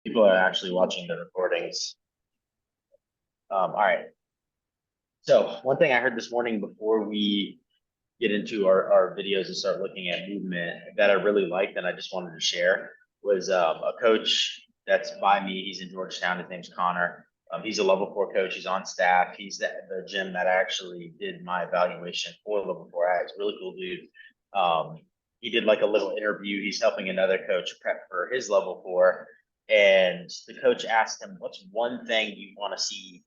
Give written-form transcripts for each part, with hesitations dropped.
People are actually watching the recordings. All right. So one thing I heard this morning before we get into our videos and start looking at movement that I really liked and I just wanted to share was a coach that's by me. He's in Georgetown. His name's Connor. He's a level 4 coach. He's on staff. He's at the gym that I actually did my evaluation for level 4 at. He's a really cool dude. He did like a little interview. He's helping another coach prep for his level 4. And the coach asked him, what's one thing you want to see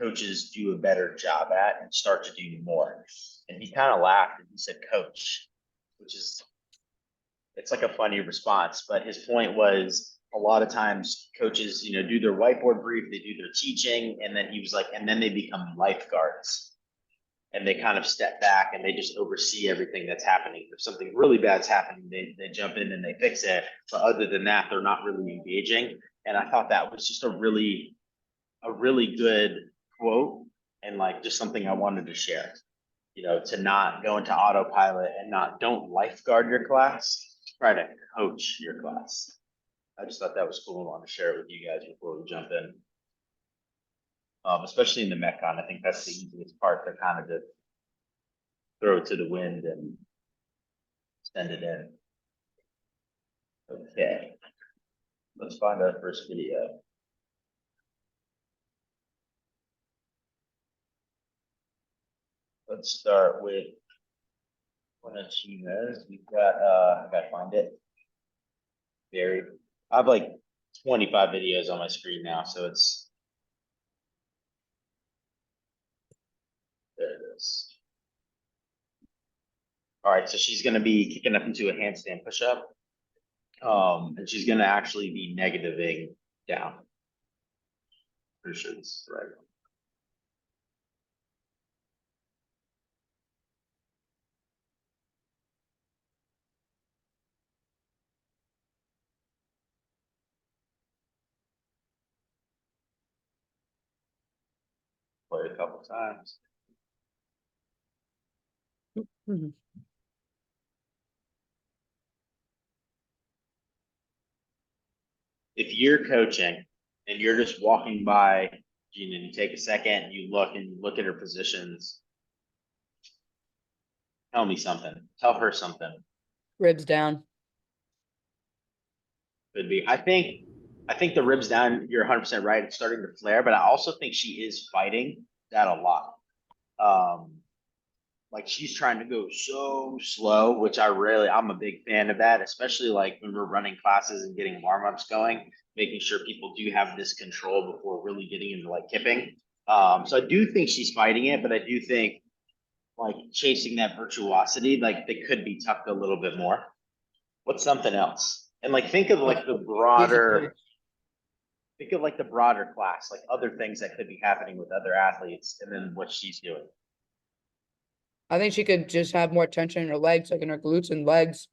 coaches do a better job at and start to do more? And he kind of laughed and he said, coach, which is, it's like a funny response. But his point was a lot of times coaches, do their whiteboard brief, they do their teaching. And then he was like, and then they become lifeguards and they kind of step back and they just oversee everything that's happening. If something really bad's happening, they jump in and they fix it. But other than that, they're not really engaging. And I thought that was just a really good quote and like just something I wanted to share. To not go into autopilot and don't lifeguard your class, try to coach your class. I just thought that was cool and wanted to share it with you guys before we jump in. Especially in the Metcon, I think that's the easiest part to kind of just throw it to the wind and send it in. Okay, let's find our first video. Let's start with one of Gina's. We've got, I gotta find it. Buried. I have like 25 videos on my screen now, so it's, there it is. All right, so she's gonna be kicking up into a handstand push-up. And she's gonna actually be negativing down. Pretty sure this is right. Play it a couple times. Mm-hmm. If you're coaching and you're just walking by Gina and you take a second and you look at her positions, tell me something. Tell her something. Ribs down. Could be. I think the ribs down, you're 100% right. It's starting to flare, but I also think she is fighting that a lot. Like she's trying to go so slow, which I'm a big fan of that, especially like when we're running classes and getting warm-ups going, making sure people do have this control before really getting into like kipping. So I do think she's fighting it, but I do think like chasing that virtuosity, like they could be tucked a little bit more. What's something else? And like think of like the broader, think of like the broader class, like other things that could be happening with other athletes, and then what she's doing. I think she could just have more tension in her legs, like in her glutes and legs.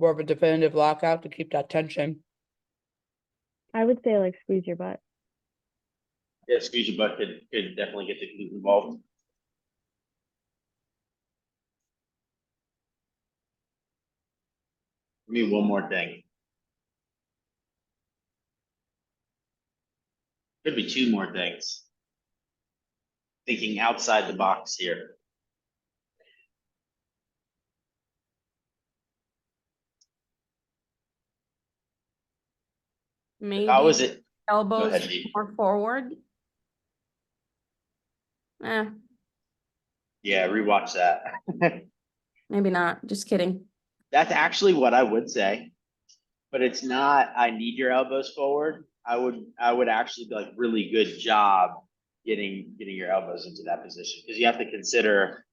More of a definitive lockout to keep that tension. I would say like squeeze your butt. Yeah, squeeze your butt could definitely get the glute involved. Give me one more thing. Could be two more things. Thinking outside the box here. Maybe How is it? Go elbows ahead, G. more forward. Eh, Yeah, rewatch that. maybe not. Just kidding. That's actually what I would say, but it's not. I need your elbows forward. I would actually be like really good job getting your elbows into that position because you have to consider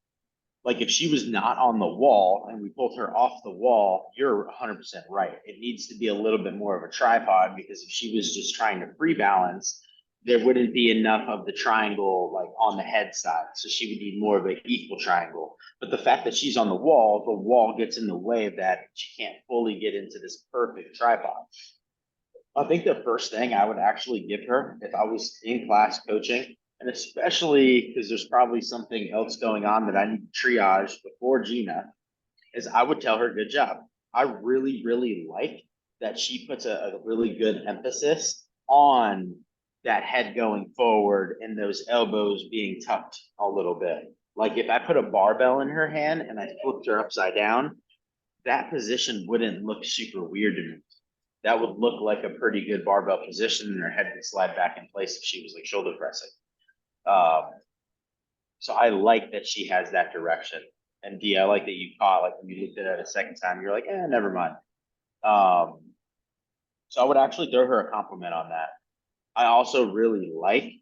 like if she was not on the wall and we pulled her off the wall, you're 100% right. It needs to be a little bit more of a tripod because if she was just trying to free balance, there wouldn't be enough of the triangle like on the head side. So she would need more of an equal triangle. But the fact that she's on the wall gets in the way of that. She can't fully get into this perfect tripod. I think the first thing I would actually give her if I was in class coaching, and especially because there's probably something else going on that I need to triage before Gina, is I would tell her, good job. I really, really like that she puts a really good emphasis on that head going forward and those elbows being tucked a little bit. Like if I put a barbell in her hand and I flipped her upside down, that position wouldn't look super weird to me. That would look like a pretty good barbell position and her head would slide back in place if she was like shoulder pressing. So I like that she has that direction. And D, I like that you caught, like when you looked at it a second time, you're like, never mind. So I would actually throw her a compliment on that. I also really like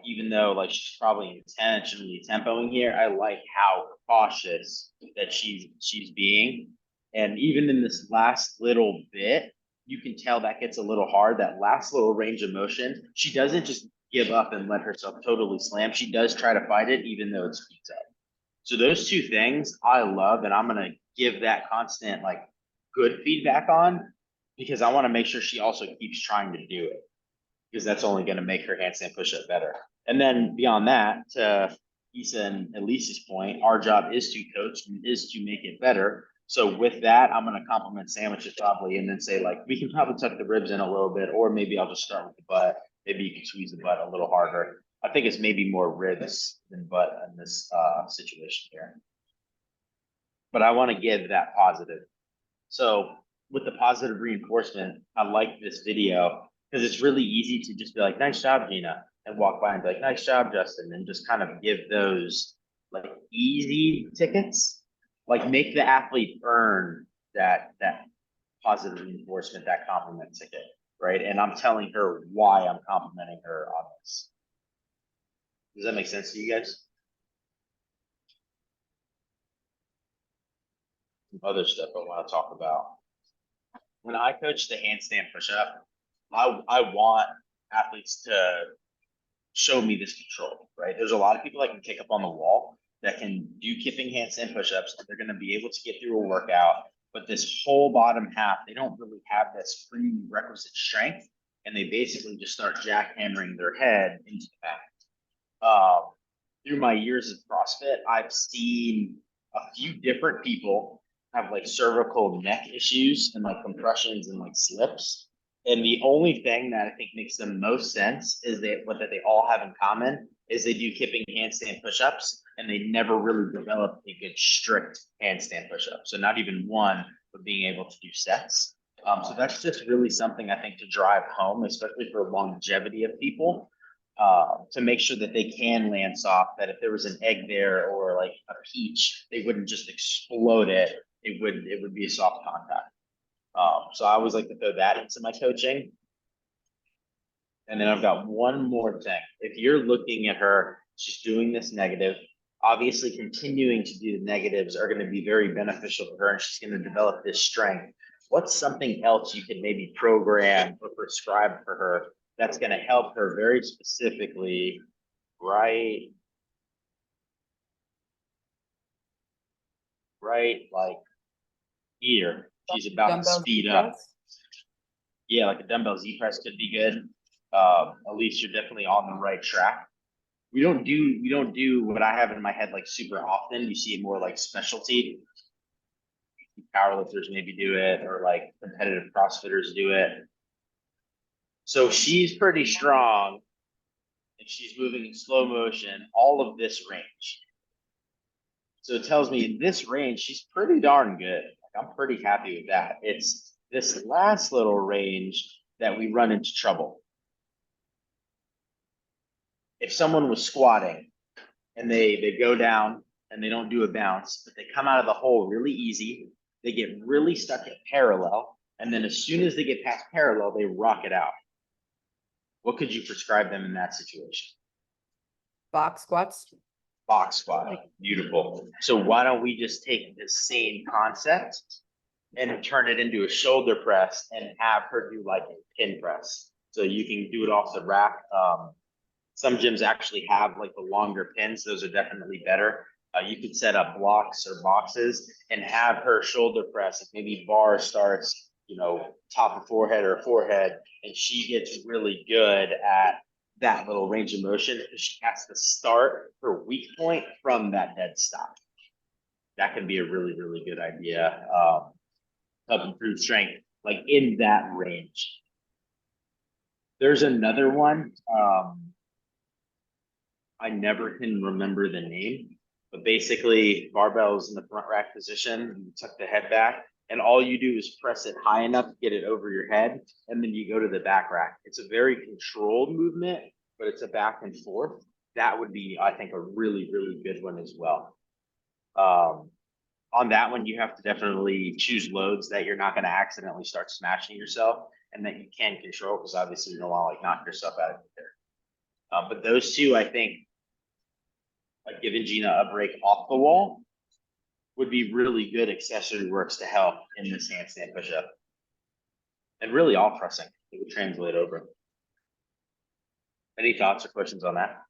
even though like she's probably intentionally tempoing here, I like how cautious that she's being. And even in this last little bit, you can tell that gets a little hard. That last little range of motion, she doesn't just give up and let herself totally slam. She does try to fight it, even though it speeds up. So those two things I love, and I'm gonna give that constant like good feedback on because I want to make sure she also keeps trying to do it because that's only going to make her handstand push-up better. And then beyond that, to Issa and Elise's point, our job is to coach and is to make it better. So with that, I'm going to compliment sandwiches probably and then say like, we can probably tuck the ribs in a little bit, or maybe I'll just start with the butt. Maybe you can squeeze the butt a little harder. I think it's maybe more ribs than butt in this situation here. But I want to give that positive. So with the positive reinforcement, I like this video because it's really easy to just be like, nice job, Gina, and walk by and be like, nice job, Justin, and just kind of give those like easy tickets, like make the athlete earn that positive reinforcement, that compliment ticket, right? And I'm telling her why I'm complimenting her on this. Does that make sense to you guys? Some other stuff I want to talk about. When I coach the handstand push-up, I want athletes to show me this control, right? There's a lot of people that can kick up on the wall that can do kipping handstand push-ups, and they're going to be able to get through a workout. But this whole bottom half, they don't really have this prerequisite strength, and they basically just start jackhammering their head into the back. Through my years of CrossFit, I've seen a few different people have like cervical neck issues and like compressions and like slips. And the only thing that I think makes the most sense is that what that they all have in common is they do kipping handstand push-ups and they never really develop a good strict handstand push-up. So not even one, but being able to do sets. So that's just really something I think to drive home, especially for longevity of people, to make sure that they can land soft, that if there was an egg there or like a peach, they wouldn't just explode it. It would be a soft contact. So I always like to throw that into my coaching. And then I've got one more thing. If you're looking at her, she's doing this negative, obviously continuing to do the negatives are going to be very beneficial for her and she's going to develop this strength. What's something else you could maybe program or prescribe for her that's going to help her very specifically, right like here? She's about to Dumbbell speed up. press. Yeah, like a dumbbell Z press could be good. At least you're definitely on the right track. We don't do what I have in my head like super often. You see it more like specialty. Powerlifters maybe do it, or like competitive CrossFitters do it. So she's pretty strong, and she's moving in slow motion, all of this range. So it tells me in this range, she's pretty darn good. Like, I'm pretty happy with that. It's this last little range that we run into trouble. If someone was squatting and they go down and they don't do a bounce, but they come out of the hole really easy, they get really stuck at parallel, and then as soon as they get past parallel, they rock it out. What could you prescribe them in that situation? Box squats. Box squat. Beautiful. So why don't we just take the same concept and turn it into a shoulder press and have her do like a pin press? So you can do it off the rack. Some gyms actually have like the longer pins. Those are definitely better. You could set up blocks or boxes and have her shoulder press. If maybe bar starts, top of forehead or forehead, and she gets really good at that little range of motion because she has to start her weak point from that dead stop. That can be a really, really good idea. Help improve strength. like in that range. There's another one, I never can remember the name, but basically barbell's in the front rack position, you tuck the head back, and all you do is press it high enough to get it over your head, and then you go to the back rack. It's a very controlled movement, but it's a back and forth. That would be, I think, a really, really good one as well. On that one, you have to definitely choose loads that you're not going to accidentally start smashing yourself and that you can control, because obviously you don't want to like knock yourself out of there. But those two, I think, like giving Gina a break off the wall would be really good accessory works to help in this handstand push-up. And really all pressing, it would translate over. Any thoughts or questions on that?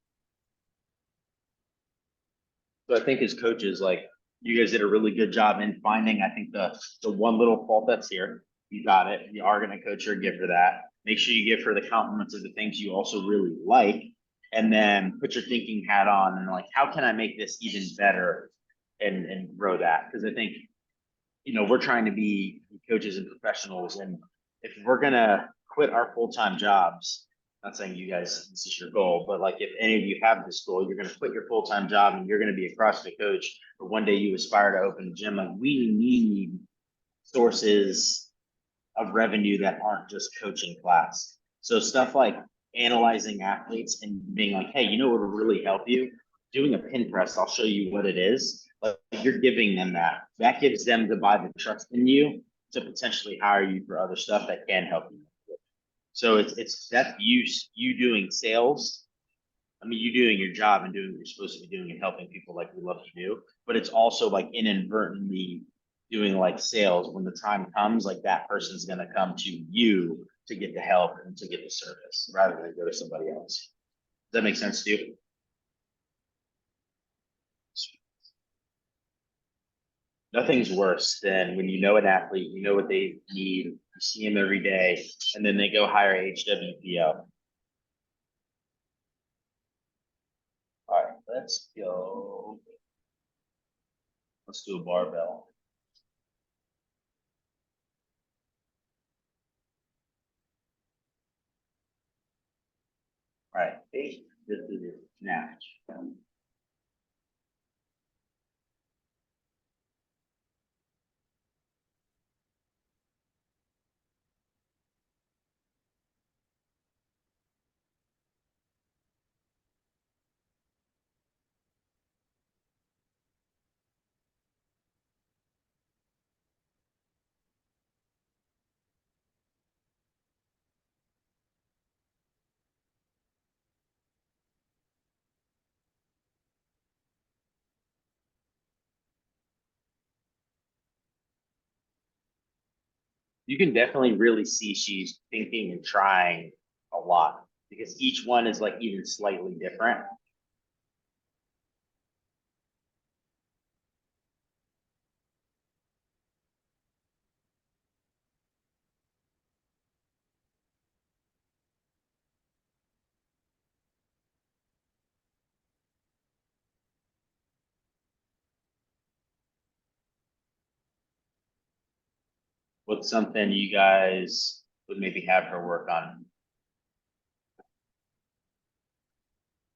So I think as coaches, like you guys did a really good job in finding, I think the one little fault that's here, you got it. You are going to coach her and give her that. Make sure you give her the compliments of the things you also really like, and then put your thinking hat on and like, how can I make this even better and grow that? Because I think, we're trying to be coaches and professionals, and if we're gonna quit our full-time jobs, not saying you guys this is your goal, but like if any of you have this goal, you're gonna quit your full-time job and you're gonna be a CrossFit coach, or one day you aspire to open a gym, like we need sources of revenue that aren't just coaching class. So stuff like analyzing athletes and being like, hey, you know what will really help you? Doing a pin press, I'll show you what it is. Like you're giving them that. That gives them to buy the trust in you to potentially hire you for other stuff that can help you. So it's that you doing sales. I mean, you doing your job and doing what you're supposed to be doing and helping people like we love to do. But it's also like inadvertently doing like sales when the time comes, like that person's gonna come to you to get the help and to get the service rather than go to somebody else. Does that make sense to you? Nothing's worse than when you know an athlete, you know what they need, you see them every day, and then they go hire HWPO. All right, let's go. Let's do a barbell. All right, this is a snatch. You can definitely really see she's thinking and trying a lot because each one is like even slightly different. What's something you guys would maybe have her work on?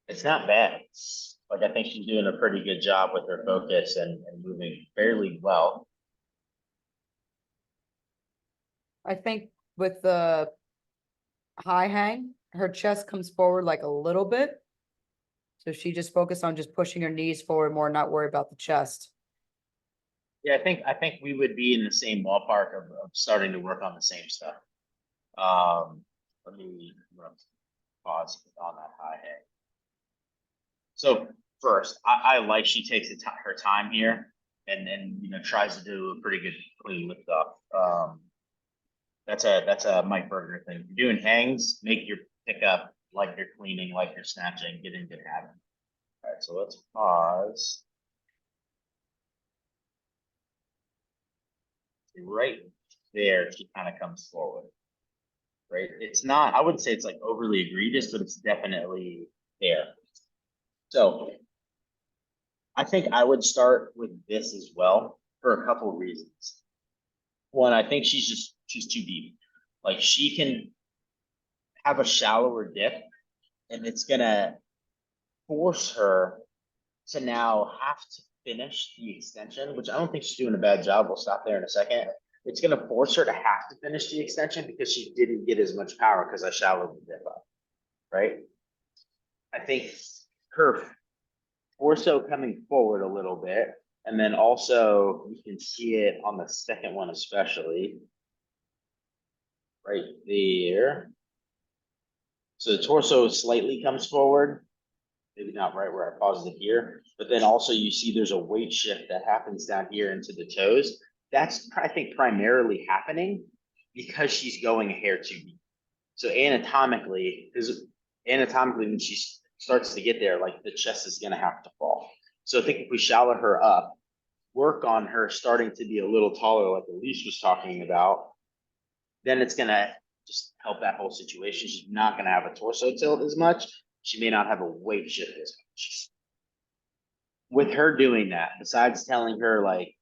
It's not bad. Like I think she's doing a pretty good job with her focus and moving fairly well. I think with the high hang, her chest comes forward like a little bit. So she just focused on just pushing her knees forward more, not worry about the chest. Yeah, I think we would be in the same ballpark of starting to work on the same stuff. Let me pause on that high hang. So first, I like she takes her time here and tries to do a pretty good clean lift off. That's a Mike Berger thing. If you're doing hangs, make your pickup like you're cleaning, like you're snatching, get in good habit. All right, so let's pause. Right there, she kind of comes forward. Right, it's not. I wouldn't say it's like overly egregious, but it's definitely there. So I think I would start with this as well for a couple of reasons. One, I think she's just she's too deep. Like she can have a shallower dip and it's gonna force her to now have to finish the extension, which I don't think she's doing a bad job. We'll stop there in a second. It's gonna force her to have to finish the extension because she didn't get as much power because I shallowed the dip up, right? I think her torso coming forward a little bit, and then also you can see it on the second one especially, right there. So the torso slightly comes forward, maybe not right where I paused it here, but then also you see there's a weight shift that happens down here into the toes. That's, I think, primarily happening because she's going a hair too deep. So anatomically, when she starts to get there, like the chest is gonna have to fall. So I think if we shallow her up, work on her starting to be a little taller, like Elise was talking about, then it's gonna just help that whole situation. She's not gonna have a torso tilt as much. She may not have a weight shift as much. With her doing that, besides telling her like,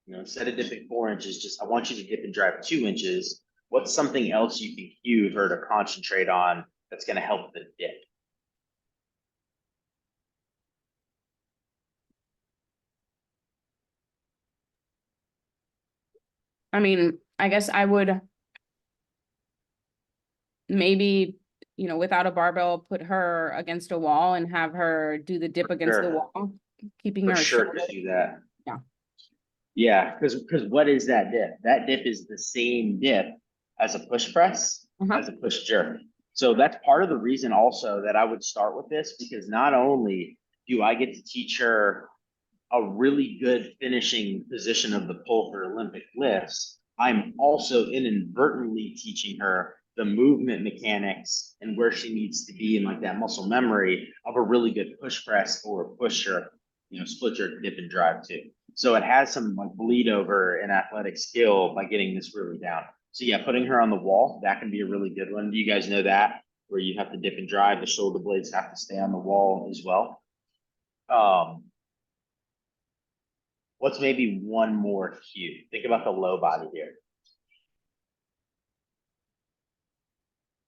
instead of dipping 4 inches, just I want you to dip and drive 2 inches. What's something else you can cue her to concentrate on that's gonna help the dip? I mean, I guess I would maybe, without a barbell, put her against a wall and have her do the dip against the Sure. wall, keeping For her sure shoulder. to do that. Yeah. Yeah, because what is that dip? That dip is the same dip as a push press, Uh-huh. as a push jerk. So that's part of the reason also that I would start with this, because not only do I get to teach her a really good finishing position of the pull for Olympic lifts, I'm also inadvertently teaching her the movement mechanics and where she needs to be in like that muscle memory of a really good push press or push jerk, split jerk, dip and drive too. So it has some like bleed over in athletic skill by getting this really down. So yeah, putting her on the wall, that can be a really good one. Do you guys know that? Where you have to dip and drive, the shoulder blades have to stay on the wall as well. What's maybe one more cue? Think about the low body here.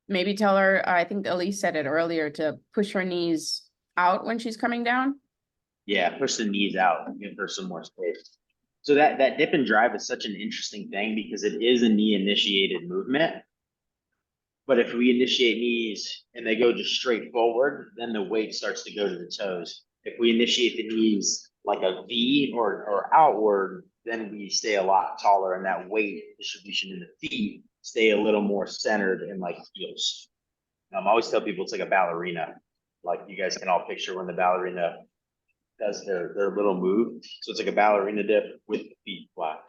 Maybe tell her, I think Elise said it earlier, to push her knees out when she's coming down. Yeah, push the knees out and give her some more space. So that dip and drive is such an interesting thing because it is a knee initiated movement. But if we initiate knees and they go just straight forward, then the weight starts to go to the toes. If we initiate the knees like a V or outward, then we stay a lot taller and that weight distribution in the feet stay a little more centered in like heels. I always tell people it's like a ballerina. Like you guys can all picture when the ballerina does their little move. So it's like a ballerina dip with the feet flat.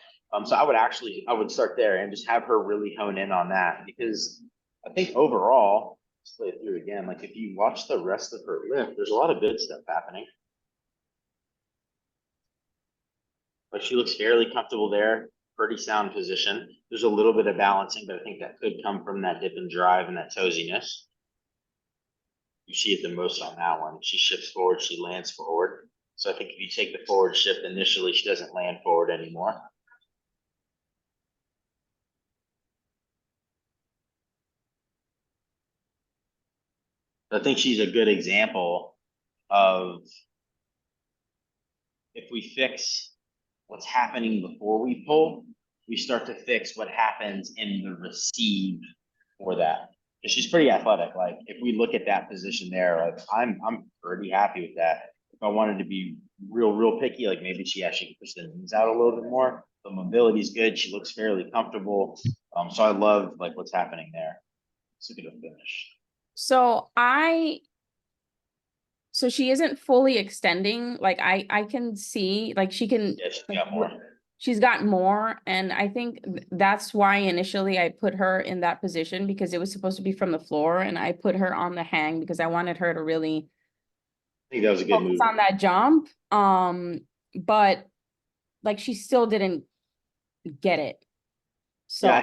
So I would start there and just have her really hone in on that, because I think overall, let's play it through again. Like if you watch the rest of her lift, there's a lot of good stuff happening. But she looks fairly comfortable there, pretty sound position. There's a little bit of balancing, but I think that could come from that dip and drive and that toesiness. You see it the most on that one. She shifts forward, she lands forward. So I think if you take the forward shift initially, she doesn't land forward anymore. I think she's a good example of if we fix what's happening before we pull, we start to fix what happens in the receive for that. Because she's pretty athletic. Like if we look at that position there, like I'm pretty happy with that. If I wanted to be real picky, like maybe she actually push the knees out a little bit more. The mobility is good. She looks fairly comfortable. So I love like what's happening there. Let's look at the finish. So she isn't fully extending. Like I can see, like she can. Yeah, she's got more. She's got more, and I think that's why initially I put her in that position, because it was supposed to be from the floor, and I put her on the hang because I wanted her to really I think that was a good focus move. on that jump. But like she still didn't get it. So Yeah,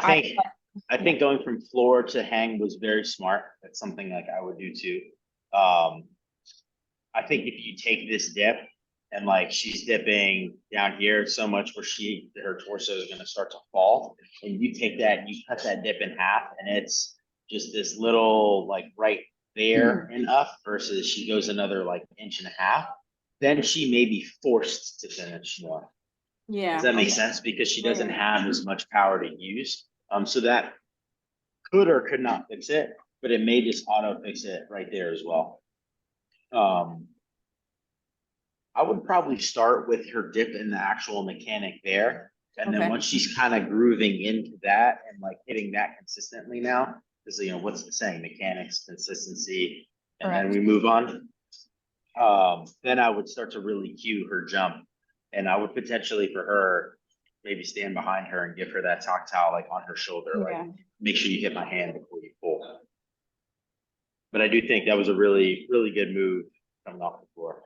I think going from floor to hang was very smart. That's something like I would do too. I think if you take this dip and like she's dipping down here so much where her torso is gonna start to fall. And you take that, you cut that dip in half, and it's just this little like right there enough versus she goes another like inch and a half. Then she may be forced to finish more. Yeah. Does that make sense? Because she doesn't have as much power to use. So that could or could not fix it, but it may just auto fix it right there as well. I would probably start with her dip in the actual mechanic there. And then Okay. once she's kind of grooving into that and like hitting that consistently now, because you know, what's the saying? Mechanics, consistency, and then we move on. Then I would start to really cue her jump. And I would potentially for her, maybe stand behind her and give her that tactile like on her shoulder, Yeah. like make sure you hit my hand before you pull. But I do think that was a really, really good move coming off the floor.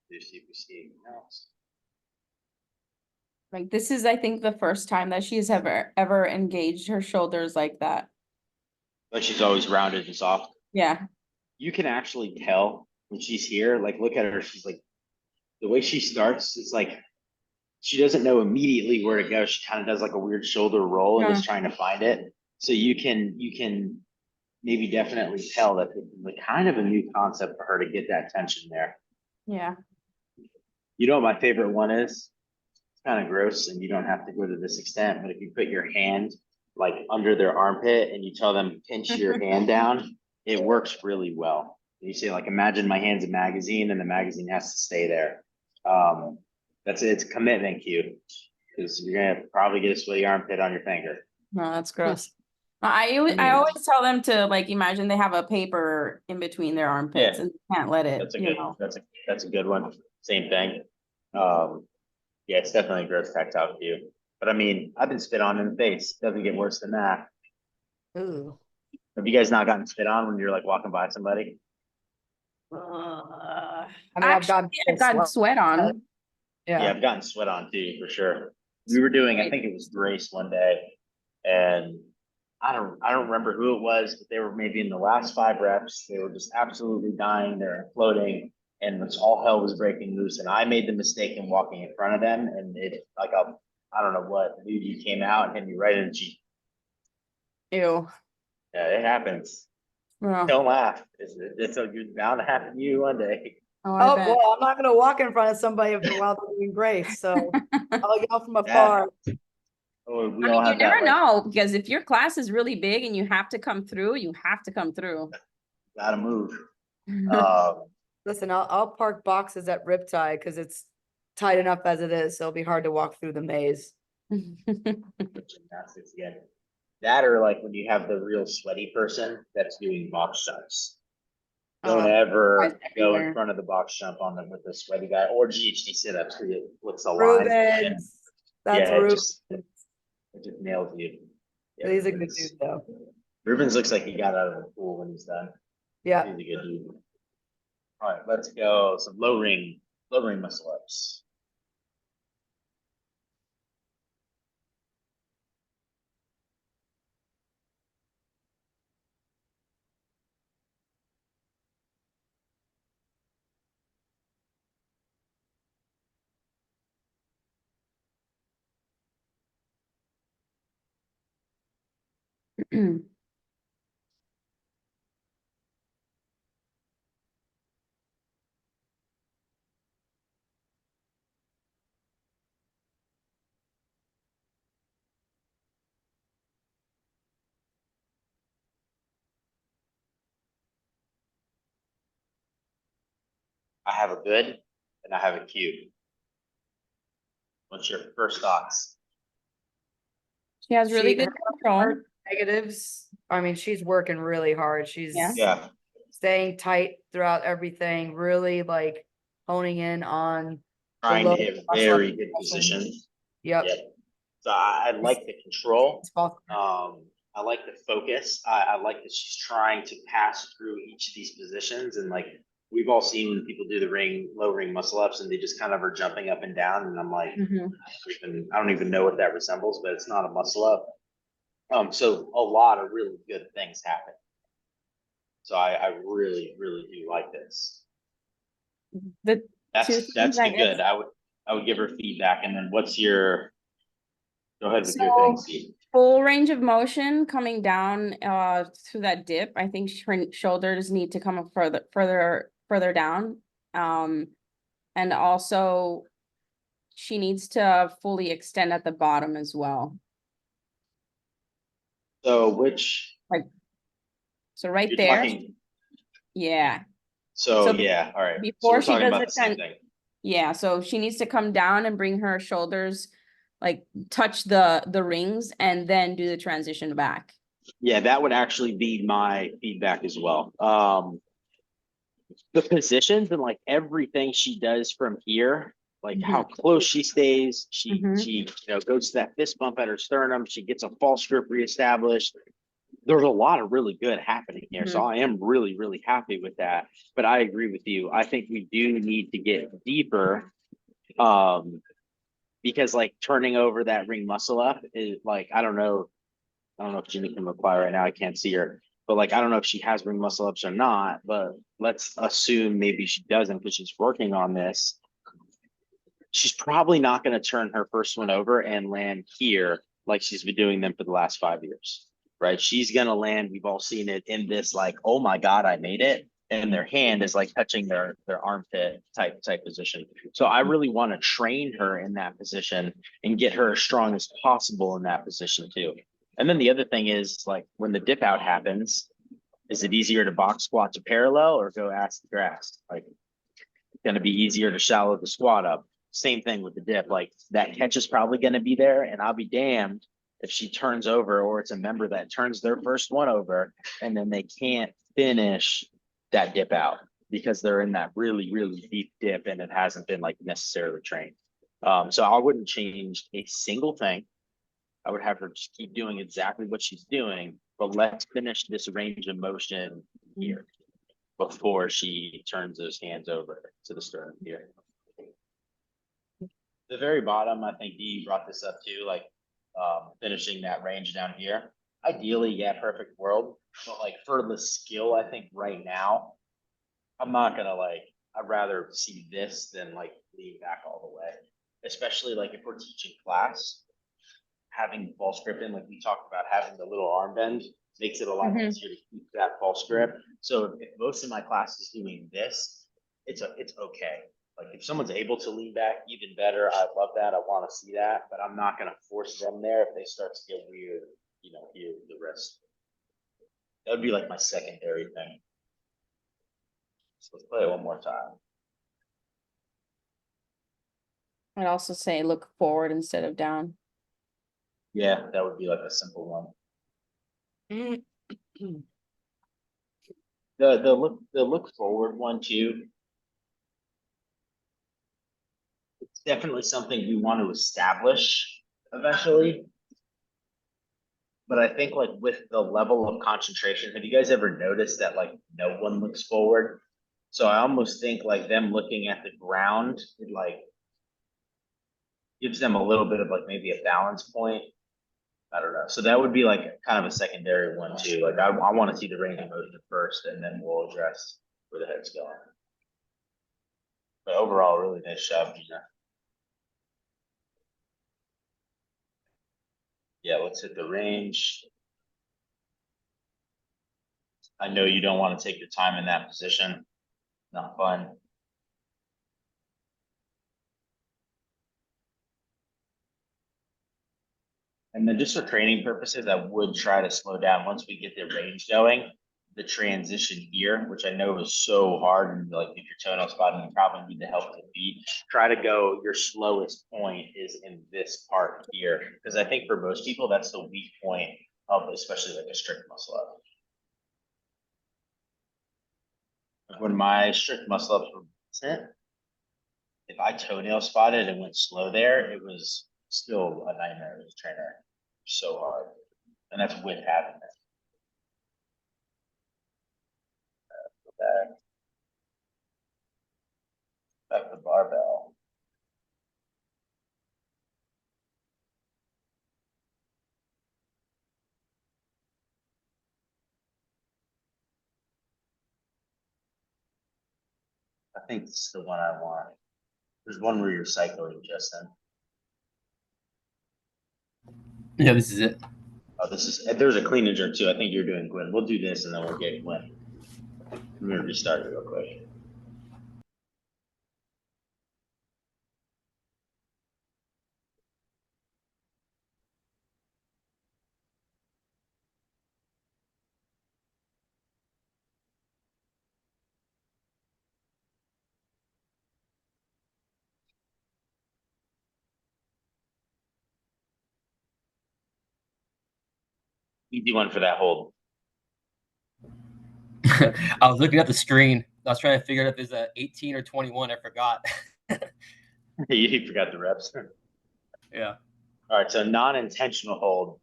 Do see if we see anything else. Like this is, I think, the first time that she's ever engaged her shoulders like that. But she's always rounded and soft. Yeah. You can actually tell when she's here, like look at her, she's like, the way she starts, it's like, she doesn't know immediately where to go. She kind of does like a weird shoulder roll and is trying to find it. So you can maybe definitely tell that this is like kind of a new concept for her to get that tension there. Yeah. You know what my favorite one is? It's kind of gross and you don't have to go to this extent, but if you put your hand like under their armpit and you tell them pinch your hand down, it works really well. You say like, imagine my hand's a magazine and the magazine has to stay there. That's it. It's a commitment cue because you're gonna probably get a sweaty armpit on your finger. No, that's gross. I always tell them to like imagine they have a paper in between their armpits and can't let it. That's a good. That's a good one. Same thing. Yeah, it's definitely a gross tactile cue. But I mean, I've been spit on in the face. Doesn't get worse than that. Ooh. Have you guys not gotten spit on when you're like walking by somebody? I mean, Actually, I've gotten sweat on. Yeah, Yeah. I've gotten sweat on too, for sure. We were doing, I think it was Grace one day, and I don't remember who it was, but they were maybe in the last 5 reps. They were just absolutely dying. They're floating, and it's all hell was breaking loose. And I made the mistake in walking in front of them, and it like I don't know what Luigi came out and hit me right in the cheek. Ew. Yeah, it happens. Oh, Don't laugh. It's bound to happen to you one day. Oh, well, I'm not gonna walk in front of somebody while they're doing grace, so I'll go from afar. Oh, we I all mean, you have never that, like, know because if your class is really big and you have to come through, you have to come through. gotta move. Listen, I'll park boxes at Riptide because it's tight enough as it is, so it'll be hard to walk through the maze. Gymnastics again. That or like when you have the real sweaty person that's doing box jumps. Don't ever go in front of the box jump on them with the sweaty guy or GHD sit-ups. What's the line? Rubens. That's Yeah, Rubens. it just nails you. Yeah, He's a good Rubens. dude though. Rubens looks like he got out of the pool when he's done. Yeah. He's a good dude. All right, let's go. Some low ring muscle ups. I have a good and I have a cue. What's your first thoughts? She has really good control. Her negatives, I mean, she's working really hard. She's Yeah. staying tight throughout everything, really like honing in on Trying to low hit muscle very good progression. positions. Yep. So I like the control. It's possible. I like the focus. I like that she's trying to pass through each of these positions. And like, we've all seen when people do the low ring muscle ups and they just kind of are jumping up and down. And I'm like, I don't even know what that resembles, but it's not a muscle up. So a lot of really good things happen. So I really, really do like this. The two That's things I the guess. good. I would give her feedback, and then what's your, go ahead with your So thing, Steve. full range of motion coming down through that dip. I think her shoulders need to come up further down. And also she needs to fully extend at the bottom as well. So which, So right you're there. talking, Yeah. so So yeah, all right. So before we're she talking does about the the same thing. yeah, so she needs to come down and bring her shoulders, like touch the rings and then do the transition back. Yeah, that would actually be my feedback as well. The positions and like everything she does from here, like how close she stays, she goes to that fist bump at her sternum, she gets a false grip reestablished. There's a lot of really good happening here. So I am really, really happy with that. But I agree with you. I think we do need to get deeper. Because like turning over that ring muscle up is like, I don't know if Jimmy can reply right now. I can't see her, but like, I don't know if she has ring muscle ups or not, but let's assume maybe she doesn't because she's working on this. She's probably not going to turn her first one over and land here like she's been doing them for the last 5 years, right? She's going to land. We've all seen it in this, like, oh my God, I made it. And their hand is like touching their armpit type position. So I really want to train her in that position and get her as strong as possible in that position too. And then the other thing is like when the dip out happens, is it easier to box squat to parallel or go ass to grass? Like it's going to be easier to shallow the squat up. Same thing with the dip. Like that catch is probably going to be there, and I'll be damned if she turns over or it's a member that turns their first one over and then they can't finish that dip out because they're in that really, really deep dip and it hasn't been like necessarily trained. So I wouldn't change a single thing. I would have her just keep doing exactly what she's doing, but let's finish this range of motion here before she turns those hands over to the sternum here. The very bottom, I think Dee brought this up too, like finishing that range down here. Ideally, yeah, perfect world, but like for the skill, I think right now, I'm not gonna like, I'd rather see this than like lean back all the way. Especially like if we're teaching class, having false grip in, like we talked about, having the little arm bend makes it a lot easier to keep that false grip. So if most of my class is doing this, it's okay. Like if someone's able to lean back, even better. I love that. I want to see that, but I'm not gonna force them there if they start to get weird, here with the wrist. That would be like my secondary thing. So let's play it one more time. I'd also say look forward instead of down. Yeah, that would be like a simple one. The look forward one too. It's definitely something we want to establish eventually. But I think like with the level of concentration, have you guys ever noticed that like no one looks forward? So I almost think like them looking at the ground, it like gives them a little bit of like maybe a balance point. I don't know. So that would be like kind of a secondary one too. Like I want to see the range of motion first, and then we'll address where the head's going. But overall, really nice job, Gina. Yeah, let's hit the range. I know you don't want to take your time in that position. Not fun. And then just for training purposes, I would try to slow down once we get the range going. The transition here, which I know is so hard, and like if your toenail spot and you probably need the help to feet, try to go your slowest point is in this part here. Because I think for most people, that's the weak point of especially like a strict muscle up. When my strict muscle ups were sent, if I toenail spotted and went slow there, it was still a nightmare as a trainer. So hard. And that's with having it. Back the barbell. I think this is the one I want. There's one where you're cycling, Justin. Yeah, this is it. Oh, this is, there's a clean and jerk too. I think you're doing Gwen. We'll do this and then we'll get Gwen. I'm gonna restart it real quick. Easy one for that hold. I was looking at the screen. I was trying to figure out if it's a 18 or 21. I forgot. You forgot the reps. Yeah. All right, so non-intentional hold,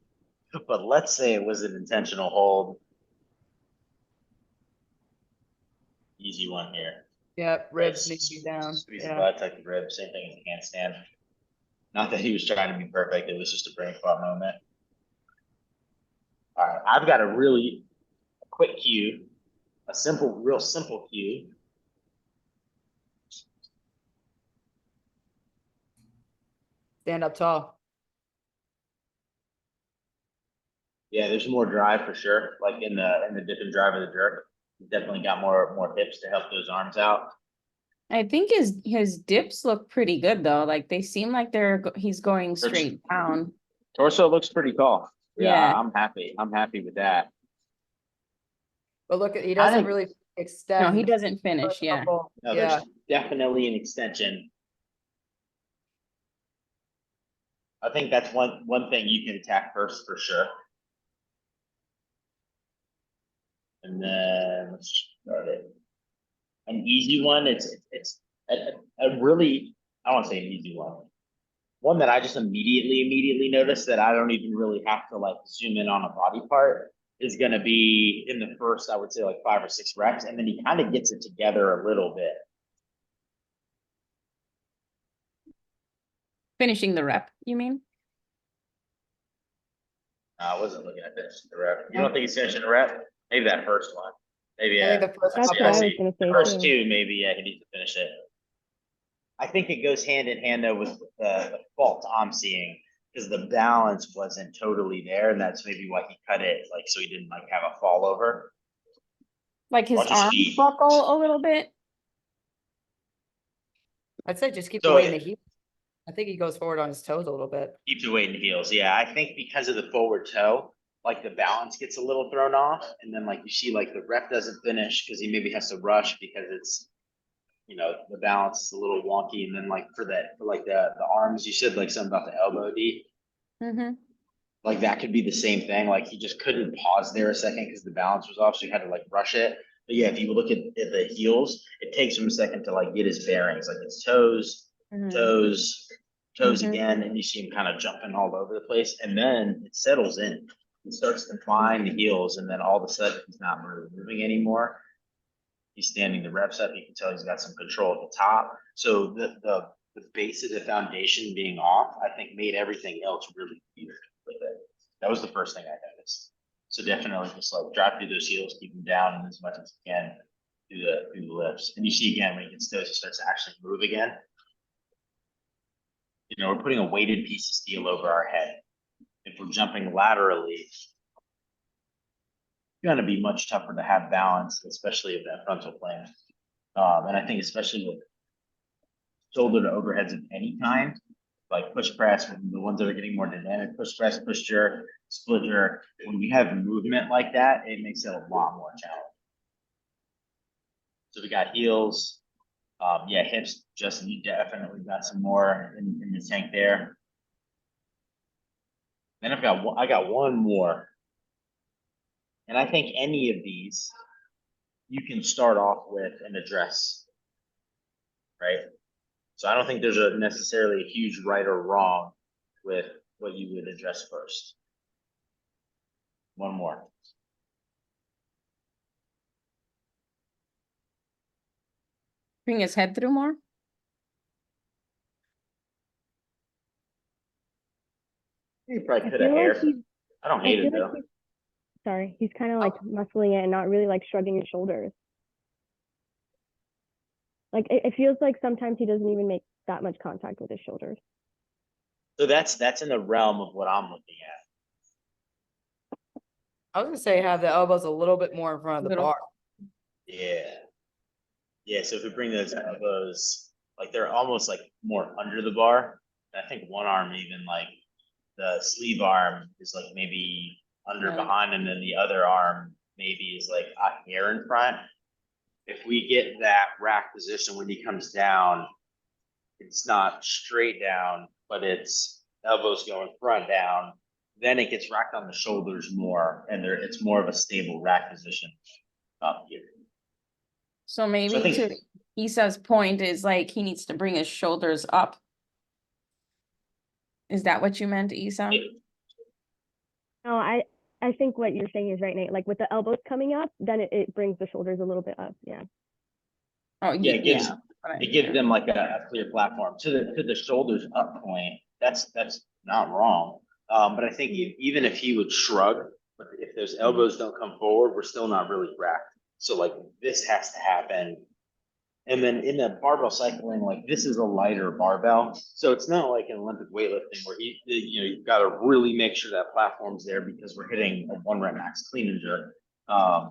but let's say it was an intentional hold. Easy one here. Yep, ribs Right, need to be down. Squeeze the Yeah. butt, tuck the ribs, same thing as a handstand. Not that he was trying to be perfect, it was just a brain fart moment. All right, I've got a really quick cue, a simple, real simple cue. Stand up tall. Yeah, there's more drive for sure, like in the dip and drive of the jerk. He's definitely got more hips to help those arms out. I think his dips look pretty good though. Like they seem like he's going straight down. Torso looks pretty tall. Yeah, Yeah. I'm happy. I'm happy with that. But look at, he I doesn't think- really No, extend. he doesn't finish. first Yeah. couple. No, Yeah, there's definitely an extension. I think that's one thing you can attack first for sure. And then let's start it. An easy one. It's a really, I don't want to say an easy one. One that I just immediately noticed that I don't even really have to like zoom in on a body part is going to be in the first, I would say like 5 or 6 reps, and then he kind of gets it together a little bit. Finishing the rep, you mean? I wasn't looking at this the rep. You don't think he's finishing the rep? Maybe that first one. Maybe I yeah. think the first That's See, what I I couple, was see. gonna The say first too. 2, maybe yeah, he needs to finish it. I think it goes hand in hand though with the fault I'm seeing, because the balance wasn't totally there, and that's maybe why he cut it, like so he didn't like have a fall over. Like his Watch his arms feet. buckle a little bit. I'd say just keep the So weight in the heel. I think he goes forward on his toes a little bit. Keep the weight in the heels. Yeah, I think because of the forward toe, like the balance gets a little thrown off, and then like you see like the rep doesn't finish because he maybe has to rush because it's, you know, the balance is a little wonky, and then like for like the arms, you said like something about the elbow D. Mm-hmm. Like that could be the same thing. Like he just couldn't pause there a second because the balance was off, so he had to like rush it. But yeah, if you look at the heels, it takes him a second to like get his bearings, like his toes, toes Mhm. again, and you see him kind of jumping all over the place, and then it settles in. He starts to find the heels, and then all of a sudden he's not really moving anymore. He's standing the reps up. You can tell he's got some control at the top. So the base of the foundation being off, I think made everything else really weird with it. That was the first thing I noticed. So definitely just like drop through those heels, keep them down as much as you can through the lifts. And you see again when he gets those, he starts to actually move again. You know, we're putting a weighted piece of steel over our head. If we're jumping laterally, it's going to be much tougher to have balance, especially of that frontal plane. And I think especially with shoulder to overheads of any kind, like push press, the ones that are getting more dynamic, push press, push jerk, split jerk. When we have movement like that, it makes it a lot more challenging. So we got heels. Yeah, hips, Justin, you definitely got some more in the tank there. Then I got one more. And I think any of these you can start off with and address, right? So I don't think there's a necessarily a huge right or wrong with what you would address first. One more. Bring his head through more. You probably I could have feel hair. like he's, I don't I hate feel it like though. sorry, he's kind of like muscling it and not really like shrugging his shoulders. Like it feels like sometimes he doesn't even make that much contact with his shoulders. So that's in the realm of what I'm looking at. I was gonna say have the elbows a little bit more in front of the Little. bar. Yeah. Yeah, so if we bring those elbows, like they're almost like more under the bar. I think one arm even like the sleeve arm is like maybe under Right. behind, and then the other arm maybe is like a hair in front. If we get that rack position when he comes down, it's not straight down, but it's elbows going front down. Then it gets racked on the shoulders more, and it's more of a stable rack position up here. So So I maybe think to Issa's point is like he needs to bring his shoulders up. Is that what you meant, Issa? No, I think what you're saying is right, Nate. Like with the elbows coming up, then it brings the shoulders a little bit up. Yeah. Oh, yeah, yeah. it gives them like a clear platform to the shoulders up point. That's not wrong. But I think even if he would shrug, but if those elbows don't come forward, we're still not really racked. So like this has to happen. And then in the barbell cycling, like this is a lighter barbell. So it's not like an Olympic weightlifting where you've got to really make sure that platform's there because we're hitting a 1 rep max clean and jerk.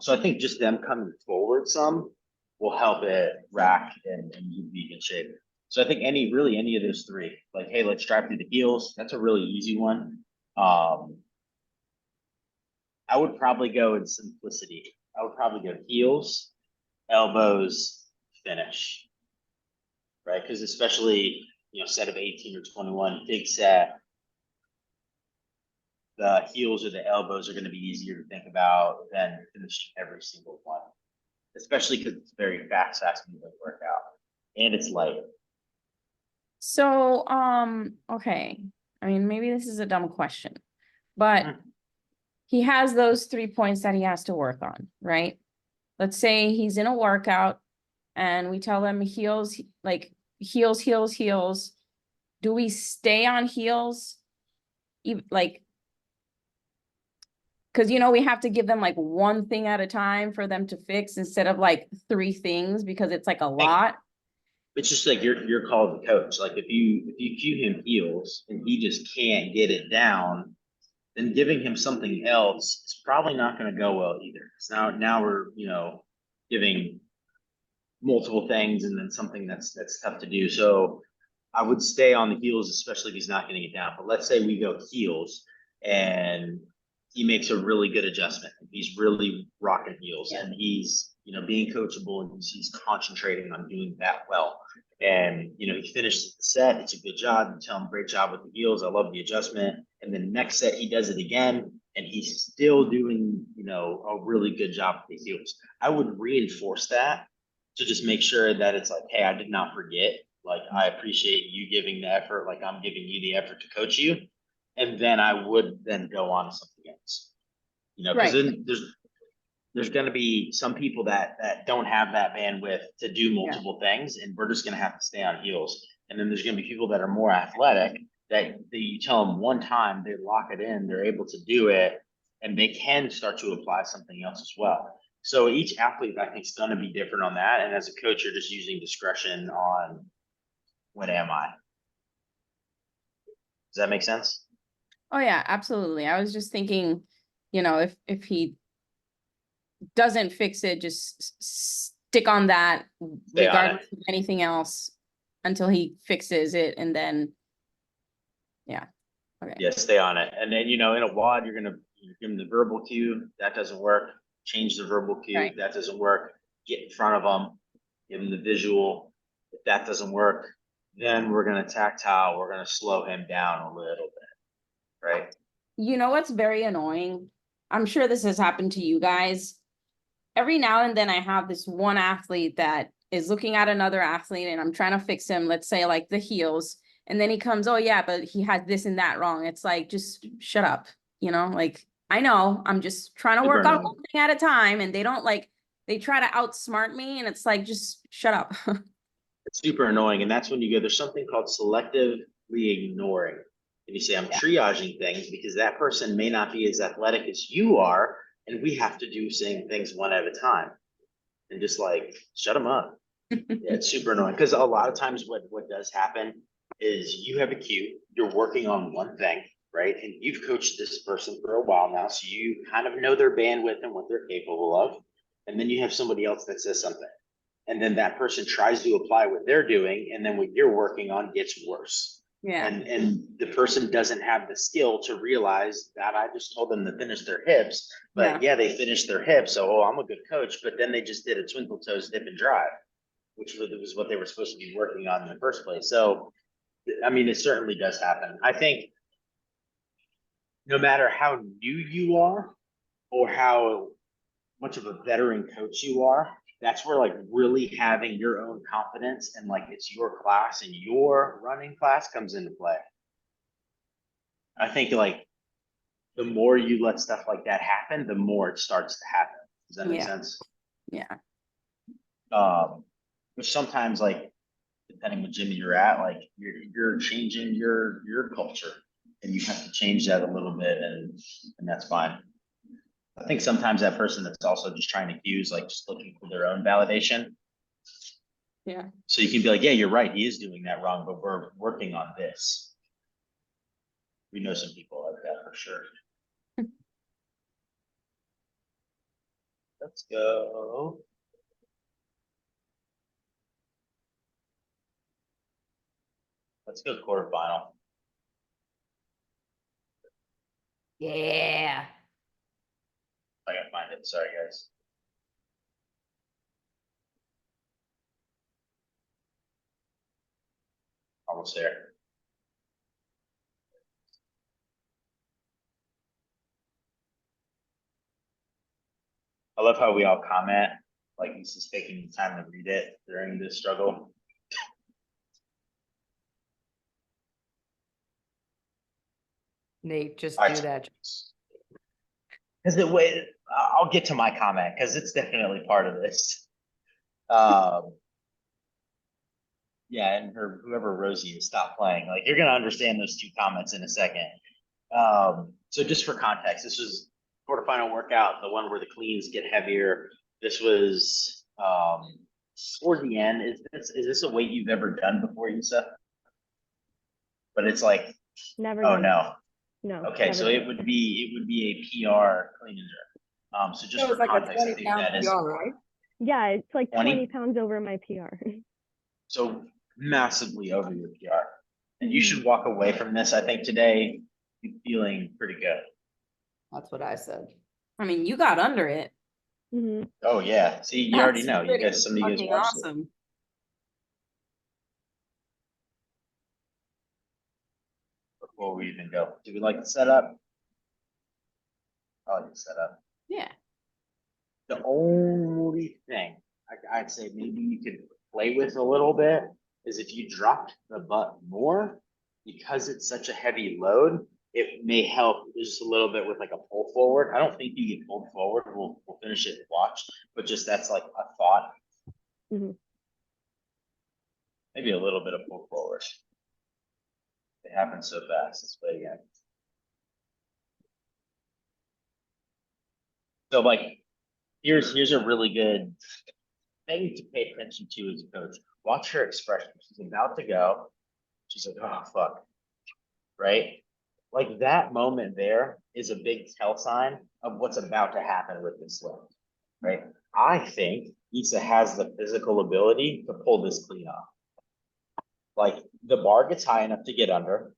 So I think just them coming forward some will help it rack and be in shape. So I think any of those three, like, hey, let's drive through the heels. That's a really easy one. I would probably go in simplicity. I would probably go heels, elbows, finish. Right? Because especially, set of 18 or 21, big set, the heels or the elbows are going to be easier to think about than finishing every single one. Especially because it's very fast moving workout. And it's light. So, okay. I mean, maybe this is a dumb question, but he has those 3 points that he has to work on, right? Let's say he's in a workout and we tell him heels, like heels, heels, heels. Do we stay on heels? Like, because we have to give them like one thing at a time for them to fix instead of like 3 things because it's like a lot. It's just like your call as a coach. Like if you cue him heels and he just can't get it down, then giving him something else is probably not going to go well either. So now we're giving multiple things and then something that's tough to do. So I would stay on the heels, especially if he's not getting it down. But let's say we go heels and he makes a really good adjustment. He's really rocking heels and he's, being coachable and he's concentrating on doing that well. And, he finishes the set. It's a good job. You tell him, great job with the heels. I love the adjustment. And then next set, he does it again and he's still doing, a really good job with the heels. I would reinforce that to just make sure that it's like, hey, I did not forget. Like, I appreciate you giving the effort. Like, I'm giving you the effort to coach you. And then I would then go on to something else. Because then there's going to be some people that don't have that bandwidth to do multiple things, and we're just going to have to stay on heels. And then there's going to be people that are more athletic that you tell them one time, they lock it in, they're able to do it, and they can start to apply something else as well. So each athlete, I think, is going to be different on that. And as a coach, you're just using discretion on when am I? Does that make sense? Oh yeah, absolutely. I was just thinking, if he doesn't fix it, just stick on that regardless of anything else until he fixes it, and then okay. Yeah, stay on it. And then in a WOD, you're gonna give him the verbal cue. That doesn't work. Change the verbal cue. Right. That doesn't work. Get in front of them. Give him the visual. If that doesn't work, then we're gonna tactile. We're gonna slow him down a little bit, right? What's very annoying? I'm sure this has happened to you guys. Every now and then I have this one athlete that is looking at another athlete and I'm trying to fix him, let's say like the heels. And then he comes, oh yeah, but he has this and that wrong. It's like, just shut up. Like, I know I'm just trying to work on one thing at a time, and they don't they try to outsmart me, and it's like, just shut up. It's super annoying. And that's when you go, there's something called selectively ignoring. And you say, I'm triaging things because that person may not be as athletic as you are. And we have to do same things one at a time. And just like, shut them up. Yeah, it's super annoying because a lot of times what does happen is you have a cue, you're working on one thing, right? And you've coached this person for a while now, so you kind of know their bandwidth and what they're capable of. And then you have somebody else that says something. And then that person tries to apply what they're doing, and then what you're working on gets worse. Yeah, And the person doesn't have the skill to realize that I just told them to finish their hips, but yeah, they finished their hips, so I'm a good coach, but then they just did a twinkle toes dip and drive, which was what they were supposed to be working on in the first place. So, I mean, it certainly does happen. I think no matter how new you are or how much of a veteran coach you are, that's where like really having your own confidence and like it's your class and your running class comes into play. I think like the more you let stuff like that happen, the more it starts to happen. Does that make Yeah. sense? yeah, Which sometimes like depending what gym you're at, like you're changing your culture and you have to change that a little bit and that's fine. I think sometimes that person that's also just trying to use like just looking for their own validation. yeah. So you can be like, yeah, you're right, he is doing that wrong, but we're working on this. We know some people like that for sure. Let's go. Let's go quarterfinal. Yeah. I gotta find it. Sorry, guys. Almost there. I love how we all comment, like this is taking the time to read it during this struggle. Nate, just All do right. that. Because I'll get to my comment because it's definitely part of this. Yeah, and whoever Rosie is, stop playing. Like you're gonna understand those two comments in a second. So just for context, this was quarterfinal workout, the one where the cleans get heavier. This was towards the end. Is this a weight you've ever done before, Yusa? But it's like, Never oh done it. no. No. Okay, never so done it would be a PR clean and jerk. So just So for it's like a context, I 20 think pound that is PR, right? Yeah, it's like 20? 20 pounds over my PR. so massively over your PR. And you Mhm. should walk away from this, I think, today feeling pretty good. That's what I said. I mean, you got under it. Mhm. Oh yeah. See, you already That's know. You pretty guys, some of you guys fucking watched it awesome. before we even go. Do we like the setup? I like the setup. Yeah. The only thing I'd say maybe you could play with a little bit is if you dropped the butt more, because it's such a heavy load, it may help just a little bit with like a pull forward. I don't think you get pulled forward. We'll finish it and watch, but just that's like a thought. Mhm. Maybe a little bit of pull forward. It happens so fast. Let's play again. So like, here's a really good thing to pay attention to as a coach. Watch her expression. She's about to go. She's like, oh fuck. Right? Like that moment there is a big tell sign of what's about to happen with this lift. Right? I think Issa has the physical ability to pull this clean off. Like the bar gets high enough to get under.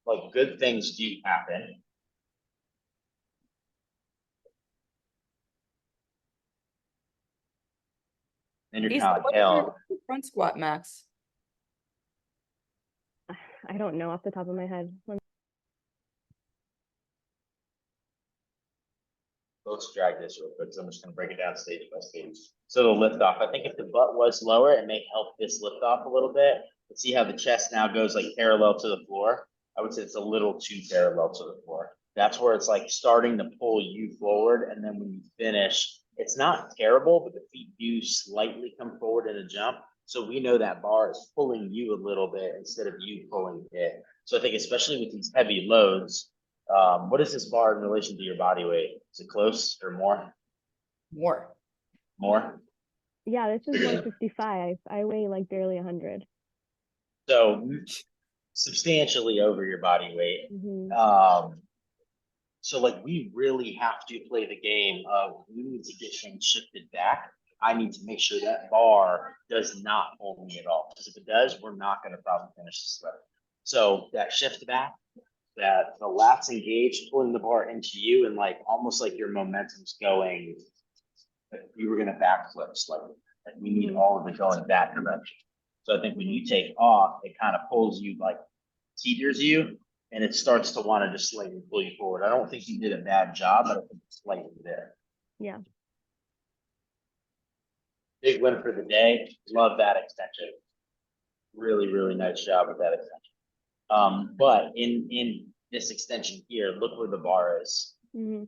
Like good things do happen. And you're Issa, kind of like, what's hell. your front squat max? I don't know off the top of my head. Let's drag this real quick, because I'm just gonna break it down stage by stage. So the lift off, I think if the butt was lower, it may help this lift off a little bit. But see how the chest now goes like parallel to the floor? I would say it's a little too parallel to the floor. That's where it's like starting to pull you forward, and then when you finish, it's not terrible, but the feet do slightly come forward in a jump. So we know that bar is pulling you a little bit instead of you pulling it. So I think especially with these heavy loads, what is this bar in relation to your body weight? Is it close or more? More. More? Yeah, this is 155. I weigh like barely 100. So substantially over your body weight. Hmm. So like we really have to play the game of we need to get things shifted back. I need to make sure that bar does not hold me at all. Because if it does, we're not going to probably finish this lift. So that shift back, that the lats engaged, pulling the bar into you, and like almost like your momentum's going. Like you were going to backflip slightly. Like we need all of it going that direction. So I think when you take off, it kind of pulls you like teeters you, and it starts to want to just slightly pull you forward. I don't think you did a bad job, but I think it's slightly there. Yeah. Big win for the day. Love that extension. Really, really nice job with that extension. But in this extension here, look where the bar is. Hmm.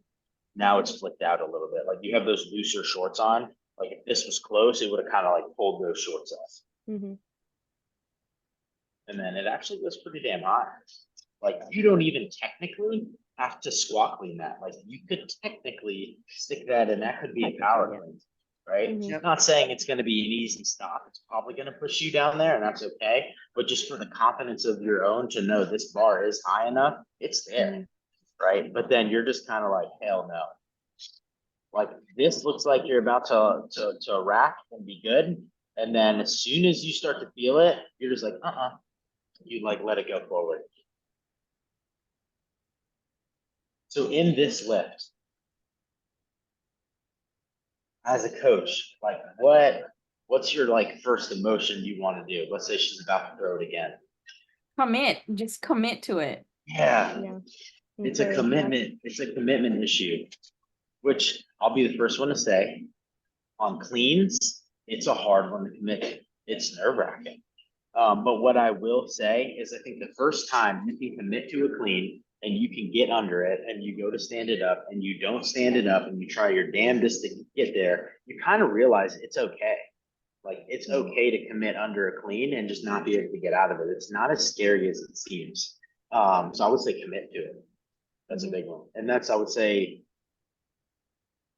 Now it's flicked out a little bit. Like you have those looser shorts on. Like if this was close, it would have kind of like pulled those shorts off. Hmm. And then it actually was pretty damn hot. Like you don't even technically have to squat clean that. Like you could technically stick that in. That could be a power clean, right? Mhm. I'm not saying it's going to be an easy stop. It's probably going to push you down there, and that's okay. But just for the confidence of your own to know this bar is high enough, it's there, right? But then you're just kind of like, hell no. Like this looks like you're about to rack and be good, and then as soon as you start to feel it, you're just like, you like let it go forward. So in this lift, as a coach, like what's your like first emotion you want to do? Let's say she's about to throw it again. Just commit to it. Yeah, Yeah. it's a commitment. It's a commitment issue, which I'll be the first one to say. On cleans, it's a hard one to commit to. It's nerve-wracking. But what I will say is I think the first time you can commit to a clean and you can get under it and you go to stand it up and you don't stand it up and you try your damnedest to get there, you kind of realize it's okay. Like it's okay to commit under a clean and just not be able to get out of it. It's not as scary as it seems. So I would say commit to it. That's a big one. And that's, I would say,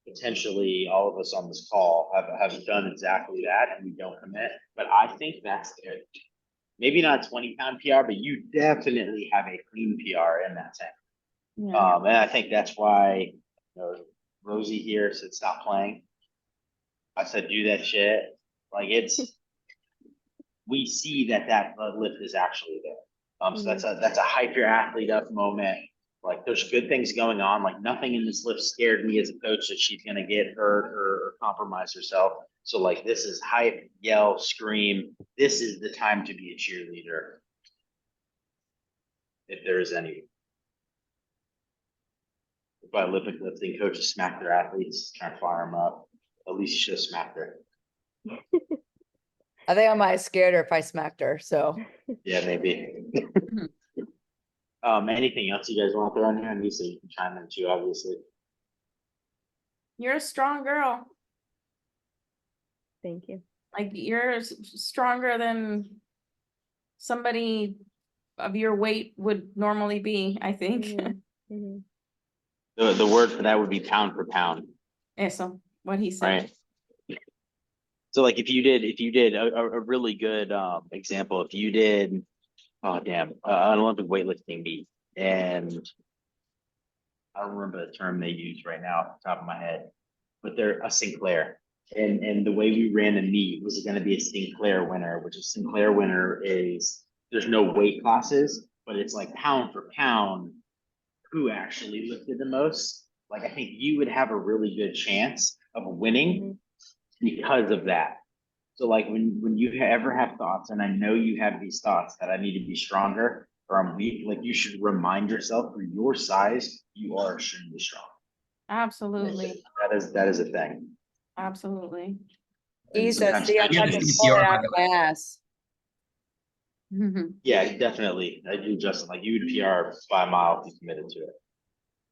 potentially all of us on this call have done exactly that and we don't commit. But I think that's good. Maybe not 20-pound PR, but you definitely have a clean PR in that tank. Yeah. And I think that's why, Rosie here said stop playing. I said do that shit. Like we see that lift is actually there. So that's a hype your athlete up moment. Like there's good things going on. Like nothing in this lift scared me as a coach that she's gonna get hurt or compromise herself. So like this is hype, yell, scream. This is the time to be a cheerleader. If there is any. If Olympic lifting coaches smack their athletes, try to fire them up, at least you should have smacked her. I think I might have scared her if I smacked her, so. Yeah, maybe. Anything else you guys want to throw in here? And Lisa, you can chime in too, obviously. You're a strong girl. Thank you. Like you're stronger than somebody of your weight would normally be, I think. Mhm. Mhm. The word for that would be pound for pound, Eso, what he said. right? So like if you did a really good example, if you did an Olympic weightlifting meet, and I don't remember the term they use right now off the top of my head, but they're a Sinclair. And the way we ran the meet was going to be a Sinclair winner, which a Sinclair winner is there's no weight classes, but it's like pound for pound who actually lifted the most. Like I think you would have a really good chance of winning because of that. So like when you ever have thoughts, and I know you have these thoughts that I need to be stronger or I'm weak, like you should remind yourself for your size, you are extremely strong. Absolutely. That is a thing. Absolutely. And Isa, sometimes see, I'm Yeah, not this just is pulling PR, it by out the of my ass. Yeah, definitely. I do, Justin. Like you would PR by a mile if you committed to it.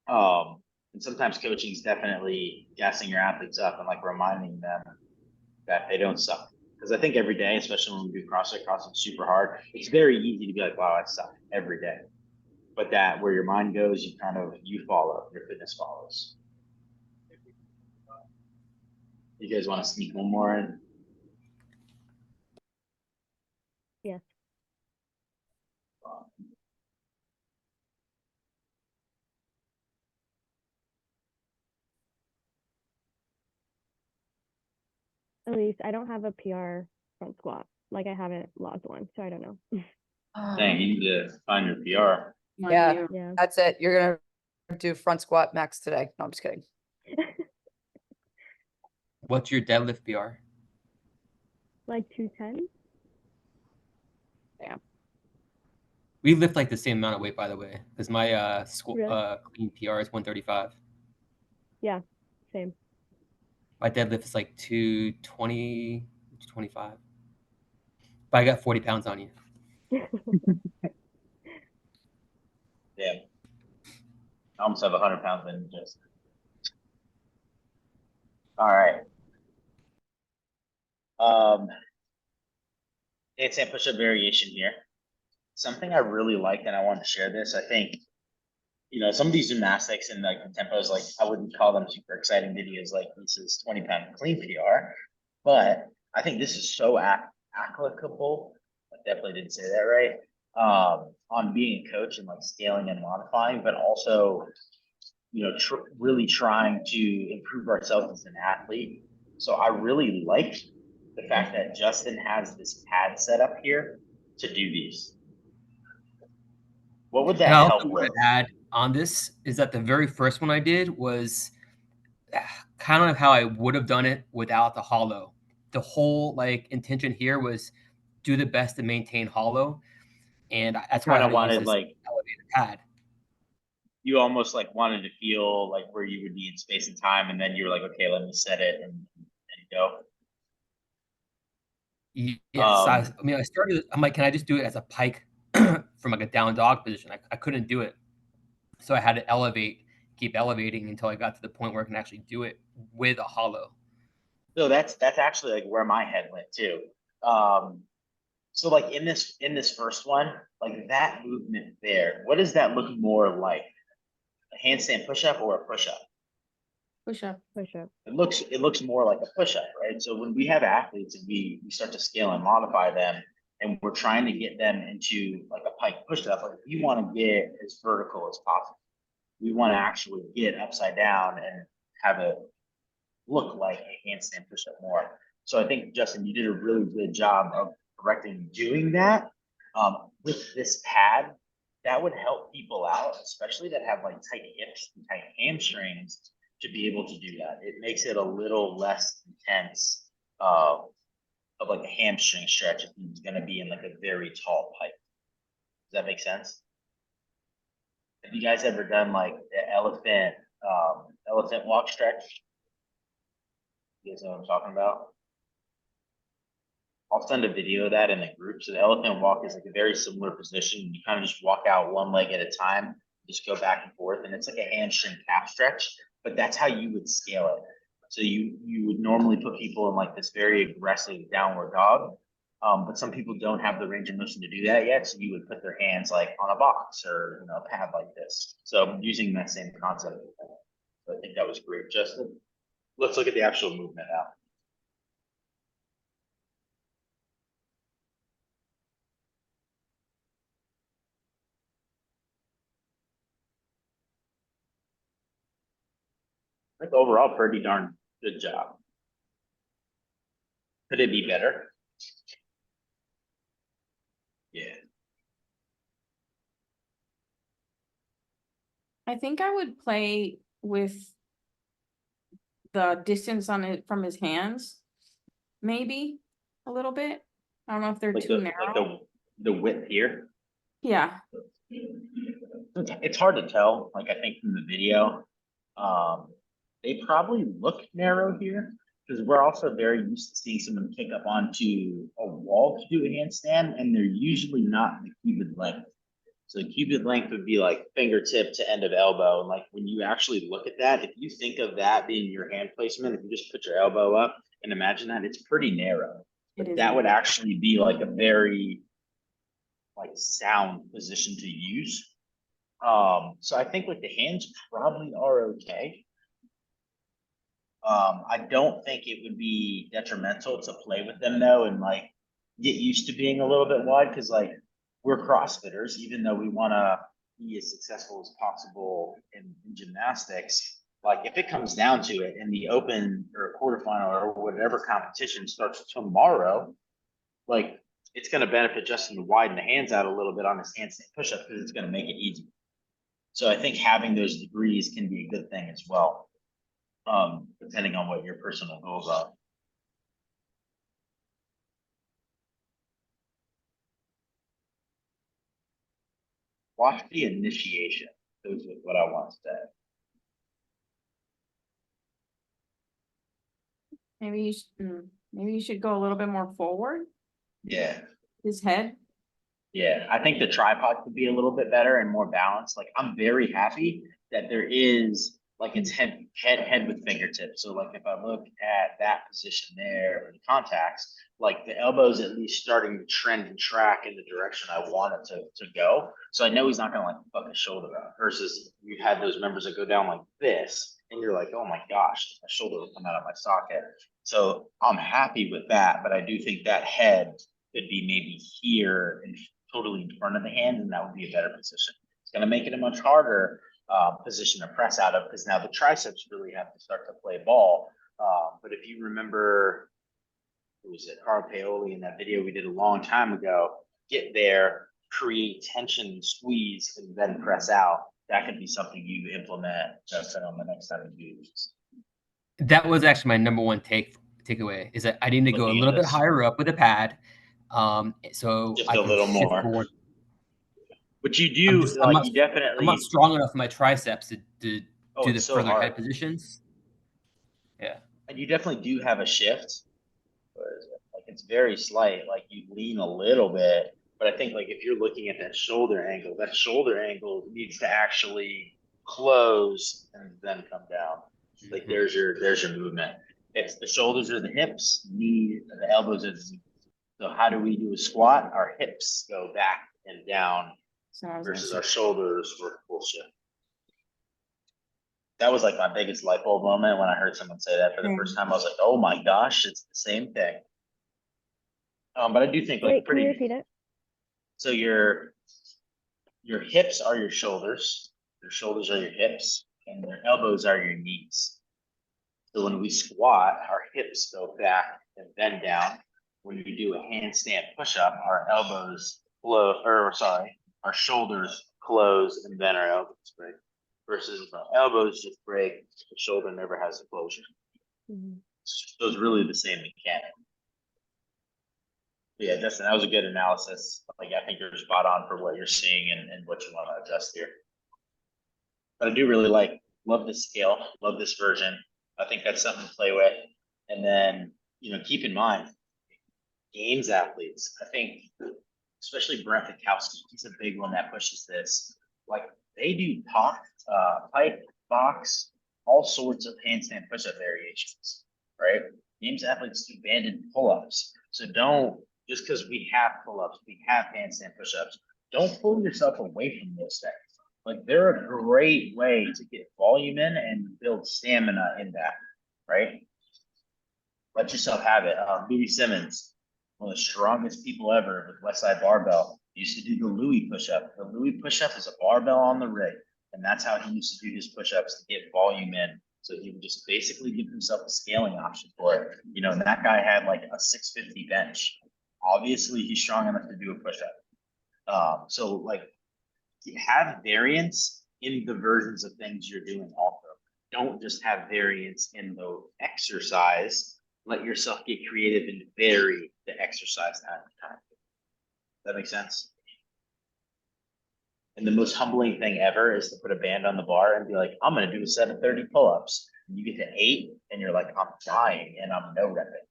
And sometimes coaching is definitely gassing your athletes up and like reminding them that they don't suck. Because I think every day, especially when we do CrossFit's super hard. It's very easy to be like, wow, I suck every day. But that where your mind goes, you follow, your fitness follows. You guys want to sneak one more in? Yes. At least I don't have a PR front squat. Like I haven't logged one, so I don't know. Dang, you need to find your PR. Mind Yeah. you. Yeah. That's it. You're gonna do front squat max today. No, I'm just kidding. What's your deadlift PR? Like 210. We lift like the same amount of weight, by the way, because my Really? clean PR is 135. Yeah. Same. My deadlift is like 220, 225. But I got 40 pounds on you. Yeah. I almost have 100 pounds in just. All right. Handstand push-up variation here. Something I really liked, and I wanted to share this. I think, some of these gymnastics and like the tempos, like I wouldn't call them super exciting videos. Like this is 20-pound clean PR, but I think this is so applicable. I definitely didn't say that right. On being a coach and like scaling and modifying, but also, really trying to improve ourselves as an athlete. So I really like the fact that Justin has this pad set up here to do these. What would that And I also help want with? to add on this is that the very first one I did was kind of how I would have done it without the hollow. The whole like intention here was do the best to maintain hollow, and that's why I Kind had of to use wanted this like elevated pad. you almost like wanted to feel like where you would be in space and time, and then you were like, okay, let me set it and go. Yes, I mean, I started. I'm like, can I just do it as a pike from like a down dog position? I couldn't do it, so I had to keep elevating until I got to the point where I can actually do it with a hollow. So that's actually like where my head went too. Um, so like in this first one, like that movement there, what does that look more like? A handstand push-up or a push-up? Push up. Push up. It looks more like a push-up, right? So when we have athletes and we start to scale and modify them, and we're trying to get them into like a pike push-up, like we want to get as vertical as possible. We want to actually get upside down and have it look like a handstand push-up more. So I think Justin, you did a really good job of correcting doing that. With this pad, that would help people out, especially that have like tight hips and tight hamstrings, to be able to do that. It makes it a little less intense of like a hamstring stretch if he's going to be in like a very tall pike. Does that make sense? Have you guys ever done like the elephant walk stretch? You guys know what I'm talking about? I'll send a video of that in the group. So the elephant walk is like a very similar position. You kind of just walk out one leg at a time, just go back and forth, and it's like a hamstring calf stretch. But that's how you would scale it. So you would normally put people in like this very aggressive downward dog. But some people don't have the range of motion to do that yet. So you would put their hands like on a box or a pad like this. So using that same concept. So I think that was great, Justin. Let's look at the actual movement now. I think overall, pretty darn good job. Could it be better? Yeah. I think I would play with the distance on it from his hands, maybe a little bit. I don't know if they're Like too the narrow. the width here. Yeah, It's hard to tell. Like I think from the video, they probably look narrow here because we're also very used to seeing someone kick up onto a wall to do a handstand, and they're usually not the cubic length. So the cubic length would be like fingertip to end of elbow. And like when you actually look at that, if you think of that being your hand placement, if you just put your elbow up and imagine that, it's pretty narrow. it But is. that would actually be like a very like sound position to use. So I think like the hands probably are okay. I don't think it would be detrimental to play with them though, and like get used to being a little bit wide, because like we're CrossFitters, even though we want to be as successful as possible in gymnastics. Like if it comes down to it, and the open or quarterfinal or whatever competition starts tomorrow, like it's going to benefit Justin to widen the hands out a little bit on his handstand push-up, because it's going to make it easy. So I think having those degrees can be a good thing as well, depending on what your personal goals are. Watch the initiation. Those is what I want to say. Maybe you should go a little bit more forward, Yeah. his head. Yeah, I think the tripod could be a little bit better and more balanced. Like I'm very happy that there is like it's head with fingertips. So like if I look at that position there, or the contacts, like the elbow's at least starting to trend and track in the direction I want it to go. So I know he's not gonna like fuck his shoulder up. Versus you've had those members that go down like this, and you're like, oh my gosh, my shoulder will come out of my socket. So I'm happy with that, but I do think that head could be maybe here and totally in front of the hand, and that would be a better position. It's going to make it a much harder position to press out of, because now the triceps really have to start to play ball. But if you remember, who was it, Carl Paoli in that video we did a long time ago, get there, create tension, squeeze, and then press out. That could be something you implement on the next time you do this. That was actually my number one takeaway, is that I need to go a Looking at little bit this. higher up with a pad. So Just I a can little shift more. forward. But you I'm do, just, like, you I'm definitely. not strong enough in my triceps to do the It's so further hard. head positions. Yeah. And you definitely do have a shift. Like it's very slight, like you lean a little bit, but I think like if you're looking at that shoulder angle needs to actually close and then come down. Like there's your movement. It's the shoulders or the hips, knee, the elbows are the knees. So how do we do a squat? Our hips go back and down So I was gonna versus say, our shoulders for full shift. That was like my biggest light bulb moment when I heard someone say that for the first time. I was like, oh my gosh, it's the same thing. But I do think like Wait, can you repeat it? So your hips are your shoulders are your hips, and your elbows are your knees. So when we squat, our hips go back and bend down. When we do a handstand push-up, our our shoulders close and then our elbows break. Versus if our elbows just break, the shoulder never has a closure. Mhm. So it's really the same mechanic. Yeah, Justin, that was a good analysis. Like I think you're spot on for what you're seeing and what you want to adjust here. But I do really love this scale, love this version. I think that's something to play with. And then, keep in mind, games athletes, I think, especially Brent Fikowski, he's a big one that pushes this. Like they do pipe, box, all sorts of handstand push-up variations, right? Games athletes do banded pull-ups. So don't, just because we have pull-ups, we have handstand push-ups, don't pull yourself away from those things. Like they're a great way to get volume in and build stamina in that, right? Let yourself have it. Louis Simmons, one of the strongest people ever with Westside Barbell, used to do the Louis push-up. The Louis push-up is a barbell on the rig, and that's how he used to do his push-ups to get volume in. So he would just basically give himself a scaling option for it. And that guy had like a 650 bench. Obviously, he's strong enough to do a push-up. So like have variance in the versions of things you're doing also. Don't just have variance in the exercise. Let yourself get creative and vary the exercise time to time. That makes sense? And the most humbling thing ever is to put a band on the bar and be like, I'm going to do a set of 30 pull-ups. And you get to 8 and you're like, I'm dying and I'm no repping.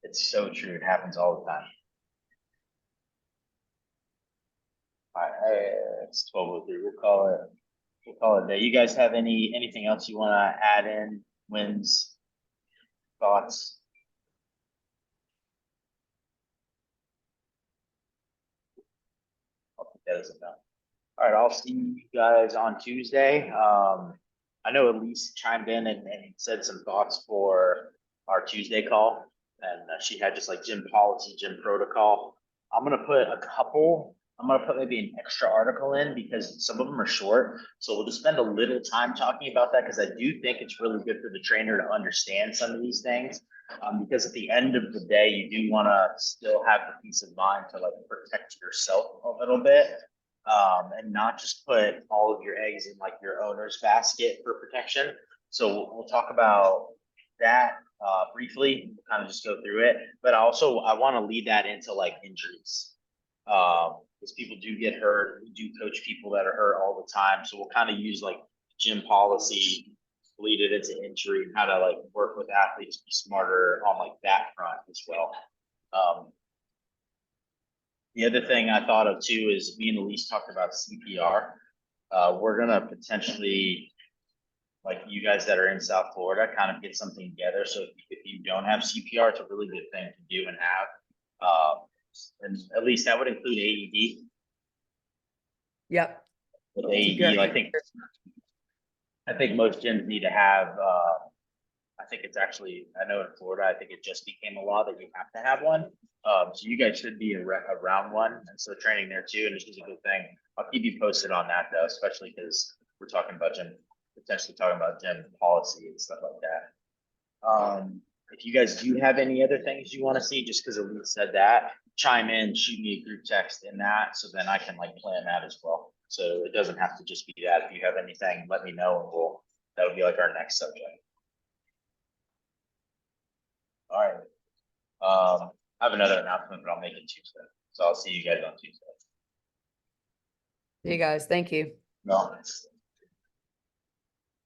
It's so true. It happens all the time. All right, it's 12:03. We'll call it a day. You guys have anything else you want to add in? Wins, thoughts? I'll put that as a no. All right, I'll see you guys on Tuesday. I know Elise chimed in and said some thoughts for our Tuesday call. and she had just like gym policy, gym protocol. I'm gonna put maybe an extra article in because some of them are short. So we'll just spend a little time talking about that because I do think it's really good for the trainer to understand some of these things. Because at the end of the day, you do want to still have the peace of mind to like protect yourself a little bit. And not just put all of your eggs in like your owner's basket for protection. So we'll talk about that briefly, we'll kind of just go through it. But also I want to lead that into like injuries. Because people do get hurt. We do coach people that are hurt all the time. So we'll kind of use like gym policy, lead it into injury, and how to like work with athletes, be smarter on like that front as well. The other thing I thought of too is me and Elise talked about CPR. We're gonna potentially, like you guys that are in South Florida, kind of get something together. So if you don't have CPR, it's a really good thing to do and have. And at least that would include AED. Yep. With Keep AED, your- I think most gyms need to have. I think it's actually, I know in Florida, I think it just became a law that you have to have one. So you guys should be around one, and so training there too, and this is a good thing. I'll keep you posted on that though, especially because we're talking about potentially talking about gym policy and stuff like that. If you guys do have any other things you want to see, just because Elise said that, chime in, shoot me a group text in that, so then I can like plan that as well. So it doesn't have to just be that. If you have anything, let me know, and that would be like our next subject. All right. I have another announcement, but I'll make it Tuesday. So I'll see you guys on Tuesday. You guys, thank you. No.